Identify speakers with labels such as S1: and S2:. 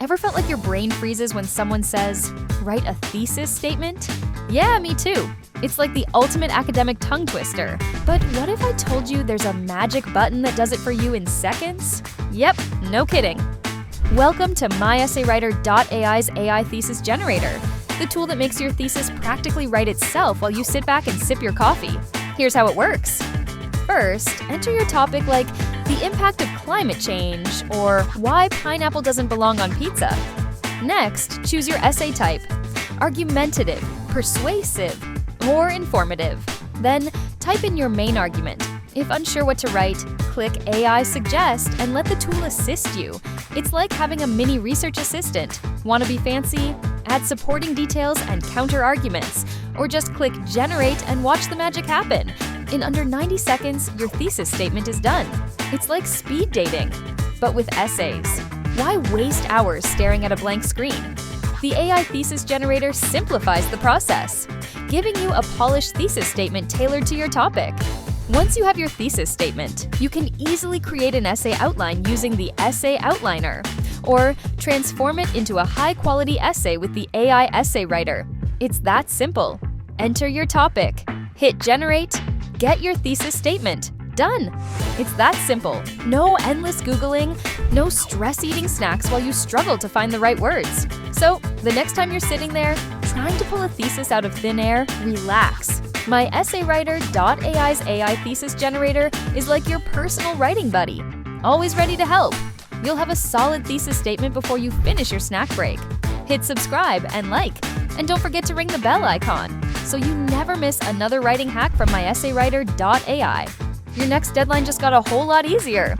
S1: Ever felt like your brain freezes when someone says, "Write a thesis statement"? Yeah, me too. It's like the ultimate academic tongue twister. But what if I told you there's a magic button that does it for you in seconds? Yep, no kidding. Welcome to MyEssayWriter.ai's AI Thesis Generator, the tool that makes your thesis practically write itself while you sit back and sip your coffee. Here's how it works. First, enter your topic like the impact of climate change or why pineapple doesn't belong on pizza. Next, choose your essay type: argumentative, persuasive, or informative. Then, type in your main argument. If unsure what to write, click AI Suggest and let the tool assist you. It's like having a mini research assistant. Want to be fancy? Add supporting details and counterarguments, or just click Generate and watch the magic happen. In under 90 seconds, your thesis statement is done. It's like speed dating, but with essays. Why waste hours staring at a blank screen? The AI Thesis Generator simplifies the process, giving you a polished thesis statement tailored to your topic. Once you have your thesis statement, you can easily create an essay outline using the Essay Outliner, or transform it into a high-quality essay with the AI Essay Writer. It's that simple. Enter your topic, hit Generate, get your thesis statement. Done! It's that simple. No endless Googling, no stress eating snacks while you struggle to find the right words. So, the next time you're sitting there, trying to pull a thesis out of thin air, relax. MyEssayWriter.ai's AI Thesis Generator is like your personal writing buddy, always ready to help. You'll have a solid thesis statement before you finish your snack break. Hit subscribe and like, and don't forget to ring the bell icon so you never miss another writing hack from MyEssayWriter.ai. Your next deadline just got a whole lot easier.